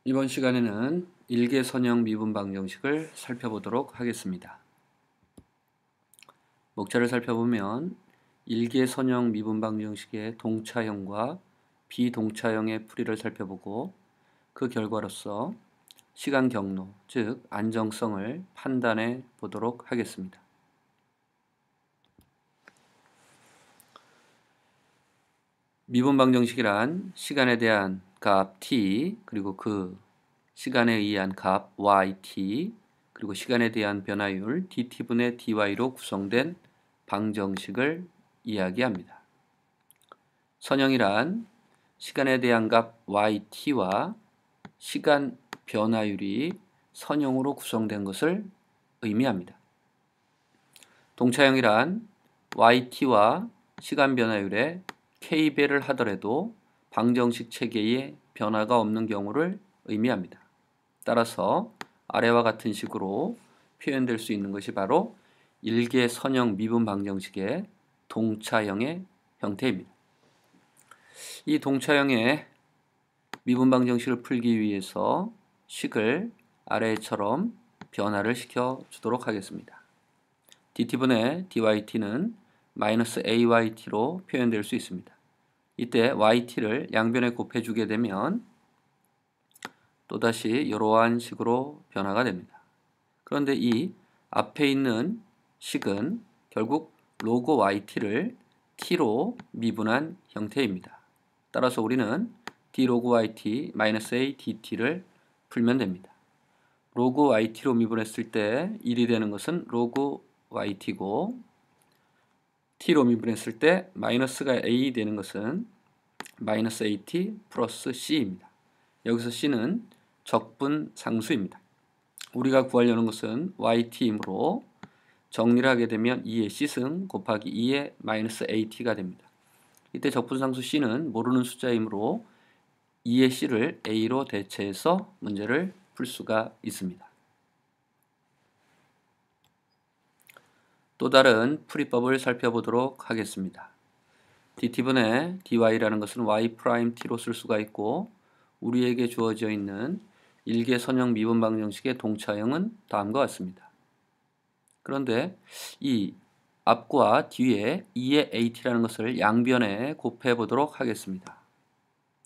이번 시간에는 일개선형 미분 방정식을 살펴보도록 하겠습니다. 목차를 살펴보면 일개선형 미분 방정식의 동차형과 비동차형의 풀이를 살펴보고 그 결과로서 시간 경로, 즉 안정성을 판단해 보도록 하겠습니다. 미분 방정식이란 시간에 대한 값 t 그리고 그 시간에 의한 값 yt 그리고 시간에 대한 변화율 dt분의 dy로 구성된 방정식을 이야기합니다. 선형이란 시간에 대한 값 yt와 시간 변화율이 선형으로 구성된 것을 의미합니다. 동차형이란 yt와 시간 변화율에 k배를 하더라도 방정식 체계에 변화가 없는 경우를 의미합니다. 따라서 아래와 같은 식으로 표현될 수 있는 것이 바로 일개선형 미분 방정식의 동차형의 형태입니다. 이 동차형의 미분 방정식을 풀기 위해서 식을 아래처럼 변화를 시켜 주도록 하겠습니다. dt분의 dyt는 마이너스 ayt로 표현될 수 있습니다. 이때 yt를 양변에 곱해주게 되면 또다시 이러한 식으로 변화가 됩니다. 그런데 이 앞에 있는 식은 결국 로그 yt를 t로 미분한 형태입니다. 따라서 우리는 d 로그 yt 마이너스 a dt를 풀면 됩니다. 로그 yt로 미분했을 때 1이 되는 것은 로그 yt고 t로 미분했을 때 마이너스가 a 되는 것은 마이너스 at 플러스 c입니다. 여기서 c는 적분 상수입니다. 우리가 구하려는 것은 yt이므로 정리를 하게 되면 2의 c승 곱하기 2의 마이너스 at가 됩니다. 이때 적분상수 c는 모르는 숫자이므로 2의 c를 a로 대체해서 문제를 풀 수가 있습니다. 또 다른 풀이법을 살펴보도록 하겠습니다. dt분의 dy라는 것은 y't로 쓸 수가 있고 우리에게 주어져 있는 일개선형 미분 방정식의 동차형은 다음과 같습니다. 그런데 이 앞과 뒤에 2의 at라는 것을 양변에 곱해 보도록 하겠습니다.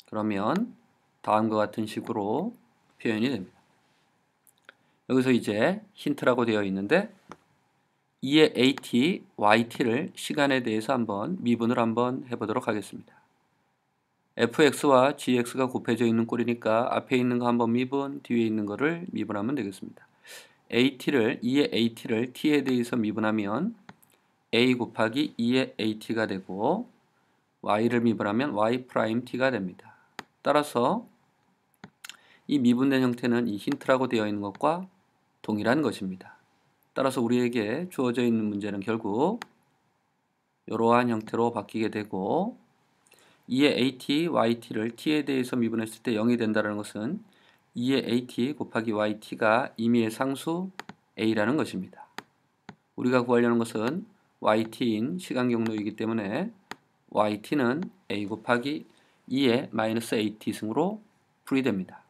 그러면 다음과 같은 식으로 표현이 됩니다. 여기서 이제 힌트라고 되어 있는데 2의 at, yt를 시간에 대해서 한번 미분을 한번 해보도록 하겠습니다. fx와 gx가 곱해져 있는 꼴이니까 앞에 있는 거 한번 미분, 뒤에 있는 거를 미분하면 되겠습니다. 2의 at를 t에 대해서 미분하면 a 곱하기 2의 at가 되고 y를 미분하면 y't가 됩니다. 따라서 이 미분된 형태는 이 힌트라고 되어 있는 것과 동일한 것입니다. 따라서 우리에게 주어져 있는 문제는 결국 이러한 형태로 바뀌게 되고 2의 at, yt를 t에 대해서 미분했을 때 0이 된다는 것은 2의 at 곱하기 yt가 임의의 상수 a라는 것입니다. 우리가 구하려는 것은 yt인 시간 경로이기 때문에 yt는 a 곱하기 2의 마이너스 at 승으로 풀이됩니다.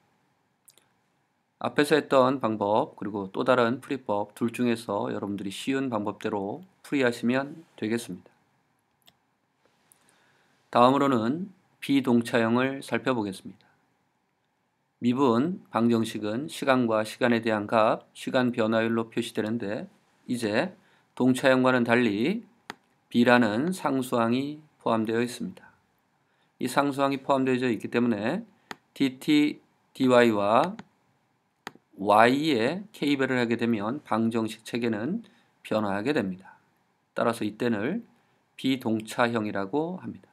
앞에서 했던 방법 그리고 또 다른 풀이법 둘 중에서 여러분들이 쉬운 방법대로 풀이하시면 되겠습니다. 다음으로는 비동차형을 살펴보겠습니다. 미분 방정식은 시간과 시간에 대한 값, 시간 변화율로 표시되는데 이제 동차형과는 달리 b라는 상수항이 포함되어 있습니다. 이 상수항이 포함되어 있기 때문에 dt, dy와 y에 k배를 하게 되면 방정식 체계는 변화하게 됩니다. 따라서 이때는 비동차형이라고 합니다.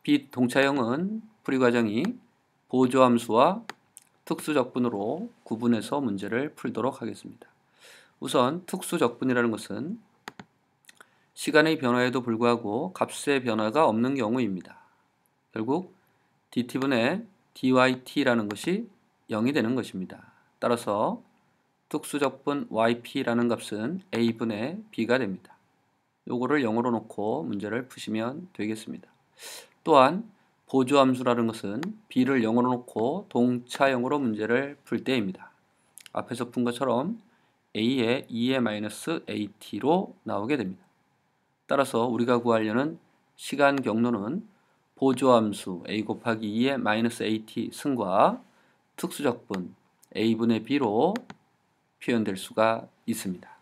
비동차형은 풀이 과정이 보조함수와 특수적분으로 구분해서 문제를 풀도록 하겠습니다. 우선 특수적분이라는 것은 시간의 변화에도 불구하고 값의 변화가 없는 경우입니다. 결국 dt분의 dyt라는 것이 0이 되는 것입니다. 따라서 특수적분 yp라는 값은 a분의 b가 됩니다. 요거를 0으로 놓고 문제를 푸시면 되겠습니다. 또한 보조함수라는 것은 b를 0으로 놓고 동차형으로 문제를 풀 때입니다. 앞에서 푼 것처럼 a의 2의-at로 나오게 됩니다. 따라서 우리가 구하려는 시간 경로는 보조함수 a 곱하기 2의-at 승과 특수적분 a분의 b로 표현될 수가 있습니다.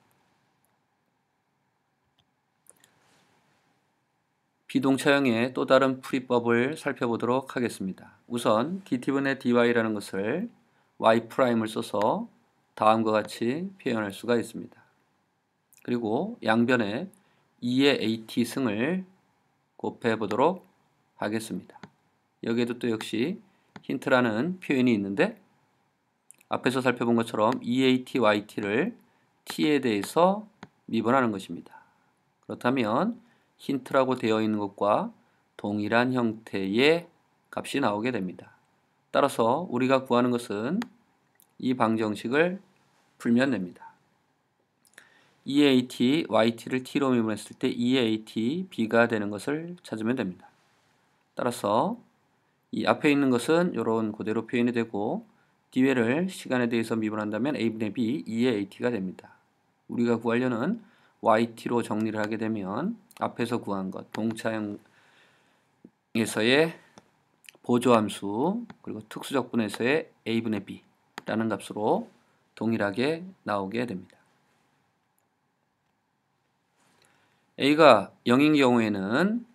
비동차형의 또 다른 풀이법을 살펴보도록 하겠습니다. 우선 dt분의 dy라는 것을 y'을 써서 다음과 같이 표현할 수가 있습니다. 그리고 양변에 2의 at 승을 곱해 보도록 하겠습니다. 여기에도 또 역시 힌트라는 표현이 있는데 앞에서 살펴본 것처럼 2at, yt를 t에 대해서 미분하는 것입니다. 그렇다면 힌트라고 되어 있는 것과 동일한 형태의 값이 나오게 됩니다. 따라서 우리가 구하는 것은 이 방정식을 풀면 됩니다. 2at, yt를 t로 미분했을 때 2at, b가 되는 것을 찾으면 됩니다. 따라서 이 앞에 있는 것은 이런 그대로 표현이 되고 뒤에를 시간에 대해서 미분한다면 a분의 b, 2의 at가 됩니다. 우리가 구하려는 yt로 정리를 하게 되면 앞에서 구한 것, 동차형에서의 보조함수 그리고 특수적분에서의 a분의 b라는 값으로 동일하게 나오게 됩니다. a가 0인 경우에는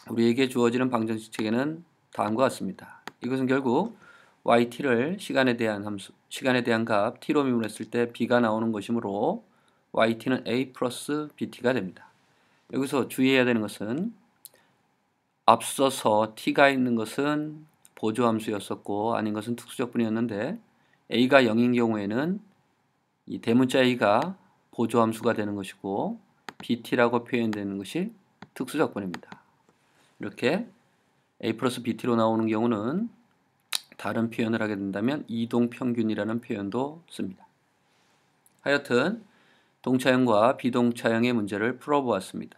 우리에게 주어지는 방정식 체계는 다음과 같습니다. 이것은 결국 yt를 시간에 대한 값 t로 미분했을 때 b가 나오는 것이므로 yt는 a 플러스 bt가 됩니다. 여기서 주의해야 되는 것은 앞서서 t가 있는 것은 보조함수였었고 아닌 것은 특수적분이었는데 a가 0인 경우에는 이 대문자 a가 보조함수가 되는 것이고 bt라고 표현되는 것이 특수적분입니다. 이렇게 a 플러스 bt로 나오는 경우는 다른 표현을 하게 된다면 이동평균이라는 표현도 씁니다. 하여튼 동차형과 비동차형의 문제를 풀어보았습니다.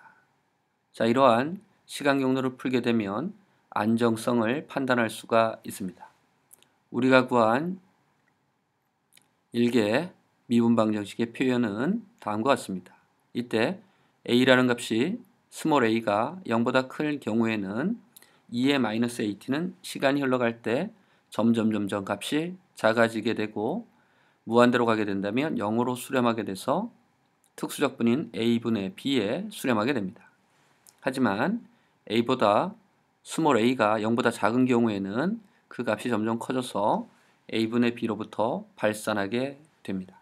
자, 이러한 시간 경로를 풀게 되면 안정성을 판단할 수가 있습니다. 우리가 구한 1개 미분 방정식의 표현은 다음과 같습니다. 이때 a라는 값이 스몰 a가 0보다 큰 경우에는 2의-at는 시간이 흘러갈 때 점점 값이 작아지게 되고 무한대로 가게 된다면 0으로 수렴하게 돼서 특수적분인 a분의 b에 수렴하게 됩니다. 하지만 a보다 스몰 a가 0보다 작은 경우에는 그 값이 점점 커져서 a분의 b로부터 발산하게 됩니다.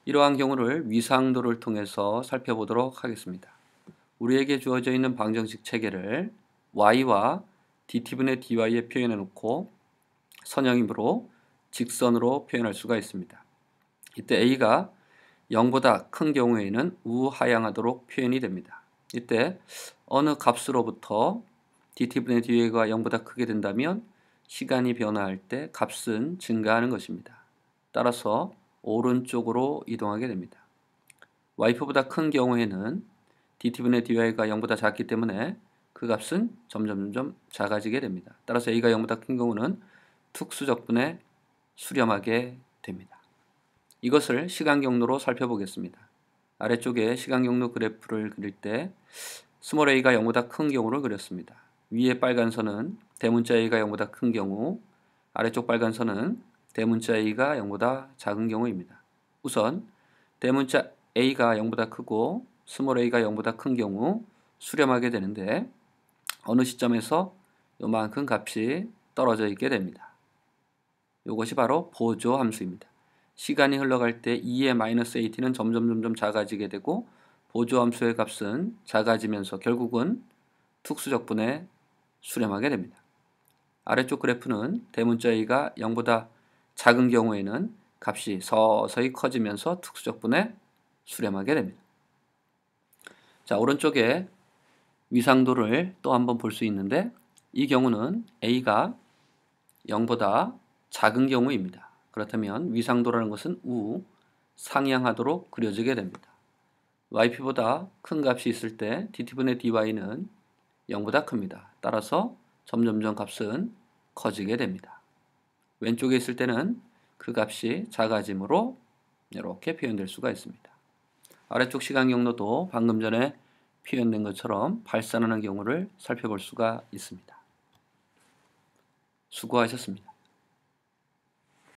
이러한 경우를 위상도를 통해서 살펴보도록 하겠습니다. 우리에게 주어져 있는 방정식 체계를 y와 dt분의 dy에 표현해 놓고 선형이므로 직선으로 표현할 수가 있습니다. 이때 a가 0보다 큰 경우에는 우하향하도록 표현이 됩니다. 이때 어느 값으로부터 dt분의 dy가 0보다 크게 된다면 시간이 변화할 때 값은 증가하는 것입니다. 따라서 오른쪽으로 이동하게 됩니다. y표보다 큰 경우에는 dt분의 dy가 0보다 작기 때문에 그 값은 점점 작아지게 됩니다. 따라서 a가 0보다 큰 경우는 특수적분에 수렴하게 됩니다. 이것을 시간 경로로 살펴보겠습니다. 아래쪽에 시간 경로 그래프를 그릴 때 스몰 a가 0보다 큰 경우를 그렸습니다. 위에 빨간 선은 대문자 a가 0보다 큰 경우, 아래쪽 빨간 선은 대문자 a가 0보다 작은 경우입니다. 우선 대문자 a가 0보다 크고 스몰 a가 0보다 큰 경우 수렴하게 되는데 어느 시점에서 요만큼 값이 떨어져 있게 됩니다. 이것이 바로 보조함수입니다. 시간이 흘러갈 때 2의-at는 점점 작아지게 되고 보조함수의 값은 작아지면서 결국은 특수적분에 수렴하게 됩니다. 아래쪽 그래프는 대문자 a가 0보다 작은 경우에는 값이 서서히 커지면서 특수적분에 수렴하게 됩니다. 자, 오른쪽에 위상도를 또 한번 볼 수 있는데 이 경우는 a가 0보다 작은 경우입니다. 그렇다면 위상도라는 것은 상향하도록 그려지게 됩니다. yp보다 큰 값이 있을 때 dt분의 dy는 0보다 큽니다. 따라서 점점점 값은 커지게 됩니다. 왼쪽에 있을 때는 그 값이 작아짐으로 이렇게 표현될 수가 있습니다. 아래쪽 시간 경로도 방금 전에 표현된 것처럼 발산하는 경우를 살펴볼 수가 있습니다. 수고하셨습니다.